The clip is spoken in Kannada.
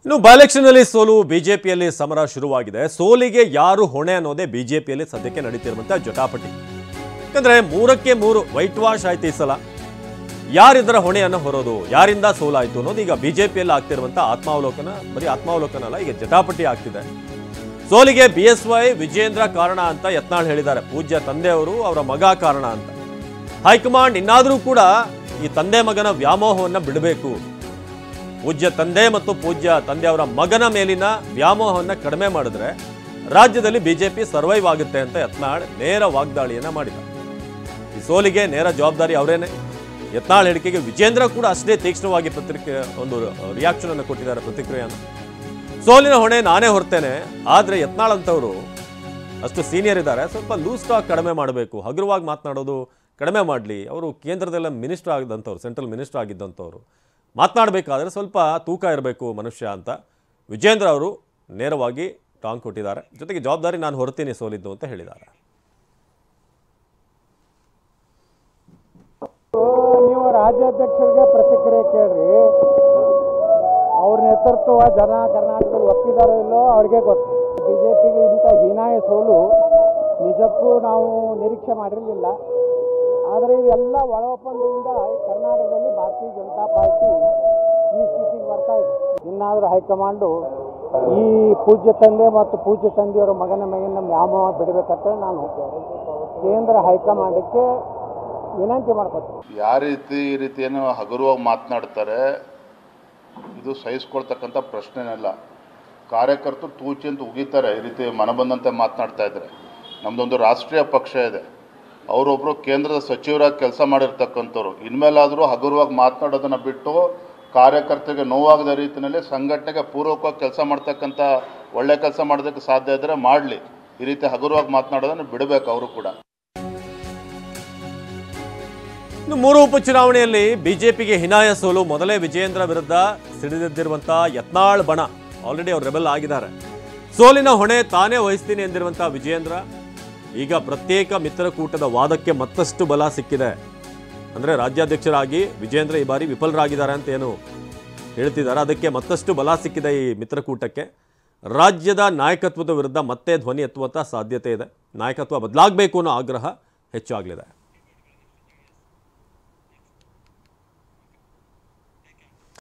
ಇನ್ನು ಬೈ ಎಲೆಕ್ಷನ್ ಅಲ್ಲಿ ಸೋಲು ಬಿಜೆಪಿಯಲ್ಲಿ ಸಮರ ಶುರುವಾಗಿದೆ. ಸೋಲಿಗೆ ಯಾರು ಹೊಣೆ ಅನ್ನೋದೇ ಬಿಜೆಪಿಯಲ್ಲಿ ಸದ್ಯಕ್ಕೆ ನಡೀತಿರುವಂತಹ ಜಟಾಪಟಿ. ಯಾಕಂದ್ರೆ 3ಕ್ಕೆ 3 ವೈಟ್ ವಾಶ್ ಆಯ್ತು ಈ ಸಲ. ಯಾರಿದ್ದರ ಹೊಣೆಯನ್ನು ಹೊರೋದು, ಯಾರಿಂದ ಸೋಲಾಯಿತು ಅನ್ನೋದು ಈಗ ಬಿಜೆಪಿಯಲ್ಲಿ ಆಗ್ತಿರುವಂತಹ ಆತ್ಮಾವಲೋಕನ, ಬರೀ ಆತ್ಮಾವಲೋಕನ ಅಲ್ಲ, ಈಗ ಜಟಾಪಟಿ ಆಗ್ತಿದೆ. ಸೋಲಿಗೆ BSY ವಿಜೇಂದ್ರ ಕಾರಣ ಅಂತ ಯತ್ನಾಳ್ ಹೇಳಿದ್ದಾರೆ. ಪೂಜ್ಯ ತಂದೆಯವರು ಅವರ ಮಗ ಕಾರಣ ಅಂತ. ಹೈಕಮಾಂಡ್ ಇನ್ನಾದರೂ ಕೂಡ ಈ ತಂದೆ ಮಗನ ವ್ಯಾಮೋಹವನ್ನು ಬಿಡಬೇಕು. ಪೂಜ್ಯ ತಂದೆ ಮತ್ತು ಪೂಜ್ಯ ತಂದೆಯವರ ಮಗನ ಮೇಲಿನ ವ್ಯಾಮೋಹವನ್ನು ಕಡಿಮೆ ಮಾಡಿದ್ರೆ ರಾಜ್ಯದಲ್ಲಿ ಬಿಜೆಪಿ ಸರ್ವೈವ್ ಆಗುತ್ತೆ ಅಂತ ಯತ್ನಾಳ್ ನೇರ ವಾಗ್ದಾಳಿಯನ್ನ ಮಾಡಿದ್ದಾರೆ. ಈ ಸೋಲಿಗೆ ನೇರ ಜವಾಬ್ದಾರಿ ಅವರೇನೆ. ಯತ್ನಾಳ್ ಹೇಳಿಕೆಗೆ ವಿಜೇಂದ್ರ ಕೂಡ ಅಷ್ಟೇ ತೀಕ್ಷ್ಣವಾಗಿ ಒಂದು ರಿಯಾಕ್ಷನ್ ಅನ್ನು ಕೊಟ್ಟಿದ್ದಾರೆ, ಪ್ರತಿಕ್ರಿಯೆಯನ್ನು. ಸೋಲಿನ ಹೊಣೆ ನಾನೇ ಹೊರ್ತೇನೆ, ಆದರೆ ಯತ್ನಾಳ್ ಅಂತವರು ಅಷ್ಟು ಸೀನಿಯರ್ ಇದ್ದಾರೆ, ಸ್ವಲ್ಪ ಲೂಸ್ ಟಾಕ್ ಕಡಿಮೆ ಮಾಡಬೇಕು, ಹಗುರವಾಗಿ ಮಾತನಾಡೋದು ಕಡಿಮೆ ಮಾಡಲಿ. ಅವರು ಕೇಂದ್ರದಲ್ಲ ಮಿನಿಸ್ಟರ್ ಆಗಿದ್ದಂಥವ್ರು, ಸೆಂಟ್ರಲ್ ಮಿನಿಸ್ಟರ್ ಆಗಿದ್ದಂಥವ್ರು, ಮಾತನಾಡಬೇಕಾದ್ರೆ ಸ್ವಲ್ಪ ತೂಕ ಇರಬೇಕು ಮನುಷ್ಯ ಅಂತ ವಿಜೇಂದ್ರ ಅವರು ನೇರವಾಗಿ ಟಾಂಗ್ ಕೊಟ್ಟಿದ್ದಾರೆ. ಜೊತೆಗೆ ಜವಾಬ್ದಾರಿ ನಾನು ಹೊರತೀನಿ ಸೋಲಿದ್ದು ಅಂತ ಹೇಳಿದ್ದಾರೆ. ನೀವು ರಾಜ್ಯಾಧ್ಯಕ್ಷರಿಗೆ ಪ್ರತಿಕ್ರಿಯೆ ಕೇಳ್ರಿ. ಅವ್ರ ನೇತೃತ್ವ ಜನ ಕರ್ನಾಟಕದಲ್ಲಿ ಒಪ್ಪಿದಾರೋ ಇಲ್ಲೋ ಅವ್ರಿಗೆ ಗೊತ್ತು. ಬಿಜೆಪಿಗೆ ಇಂಥ ಹೀನಾಯ ಸೋಲು ನಿಜಕ್ಕೂ ನಾವು ನಿರೀಕ್ಷೆ ಮಾಡಿರಲಿಲ್ಲ. ಆದರೆ ಇವೆಲ್ಲ ಒಳ ಒಪ್ಪಂದದಿಂದ ಕರ್ನಾಟಕದಲ್ಲಿ ಭಾರತೀಯ ಜನತಾ ಪಾರ್ಟಿ ಈ ಸ್ಥಿತಿಗೆ ಬರ್ತಾ ಇದೆ. ಇನ್ನಾದರೂ ಹೈಕಮಾಂಡು ಈ ಪೂಜ್ಯ ತಂದೆ ಮತ್ತು ಪೂಜ್ಯ ತಂದೆಯವರ ಮಗನ ಮೇಗಿನ ವ್ಯಾಮೋಹ ಬಿಡಬೇಕಂತ ನಾನು ಕೇಂದ್ರ ಹೈಕಮಾಂಡಕ್ಕೆ ವಿನಂತಿ ಮಾಡ್ಕೊತೀನಿ. ಯಾವ ರೀತಿ ಈ ರೀತಿಯನ್ನು ಹಗುರವಾಗಿ ಮಾತನಾಡ್ತಾರೆ, ಇದು ಸಹಿಸ್ಕೊಳ್ತಕ್ಕಂಥ ಪ್ರಶ್ನೆನಲ್ಲ. ಕಾರ್ಯಕರ್ತರು ತೂಚಿ ಅಂತ ಉಗಿತಾರೆ ಈ ರೀತಿ ಮನಬಂದಂತೆ ಮಾತನಾಡ್ತಾ ಇದ್ದಾರೆ. ನಮ್ಮದೊಂದು ರಾಷ್ಟ್ರೀಯ ಪಕ್ಷ ಇದೆ, ಅವರೊಬ್ಬರು ಕೇಂದ್ರದ ಸಚಿವರಾಗಿ ಕೆಲಸ ಮಾಡಿರ್ತಕ್ಕಂಥವ್ರು. ಇನ್ಮೇಲಾದರೂ ಹಗುರವಾಗಿ ಮಾತನಾಡೋದನ್ನು ಬಿಟ್ಟು ಕಾರ್ಯಕರ್ತರಿಗೆ ನೋವಾಗದ ರೀತಿಯಲ್ಲಿ ಸಂಘಟನೆಗೆ ಪೂರ್ವಕವಾಗಿ ಕೆಲಸ ಮಾಡ್ತಕ್ಕಂಥ ಒಳ್ಳೆ ಕೆಲಸ ಮಾಡೋದಕ್ಕೆ ಸಾಧ್ಯ ಇದ್ದರೆ ಮಾಡಲಿ. ಈ ರೀತಿ ಹಗುರವಾಗಿ ಮಾತನಾಡೋದನ್ನು ಬಿಡಬೇಕು ಅವರು ಕೂಡ. ಇನ್ನು 3 ಉಪಚುನಾವಣೆಯಲ್ಲಿ ಬಿಜೆಪಿಗೆ ಹಿನಾಯ ಸೋಲು. ಮೊದಲೇ ವಿಜೇಂದ್ರ ವಿರುದ್ಧ ಸಿಡಿದೆದ್ದಿರುವಂತಹ ಯತ್ನಾಳ್ ಬಣ ಆಲ್ರೆಡಿ ಅವರು ರೆಬೆಲ್ ಆಗಿದ್ದಾರೆ. ಸೋಲಿನ ಹೊಣೆ ತಾನೇ ವಹಿಸ್ತೀನಿ ಎಂದಿರುವಂತಹ ವಿಜೇಂದ್ರ ಈಗ ಪ್ರತ್ಯೇಕ ಮಿತ್ರಕೂಟದ ವಾದಕ್ಕೆ ಮತ್ತಷ್ಟು ಬಲ ಸಿಕ್ಕಿದೆ. ಅಂದರೆ ರಾಜ್ಯಾಧ್ಯಕ್ಷರಾಗಿ ವಿಜೇಂದ್ರ ಈ ಬಾರಿ ವಿಫಲರಾಗಿದ್ದಾರೆ ಅಂತ ಏನು ಹೇಳ್ತಿದ್ದಾರೆ, ಅದಕ್ಕೆ ಮತ್ತಷ್ಟು ಬಲ ಸಿಕ್ಕಿದೆ ಈ ಮಿತ್ರಕೂಟಕ್ಕೆ. ರಾಜ್ಯದ ನಾಯಕತ್ವದ ವಿರುದ್ಧ ಮತ್ತೆ ಧ್ವನಿ ಎತ್ತುವಂಥ ಸಾಧ್ಯತೆ ಇದೆ. ನಾಯಕತ್ವ ಬದಲಾಗಬೇಕು ಅನ್ನೋ ಆಗ್ರಹ ಹೆಚ್ಚಾಗಲಿದೆ.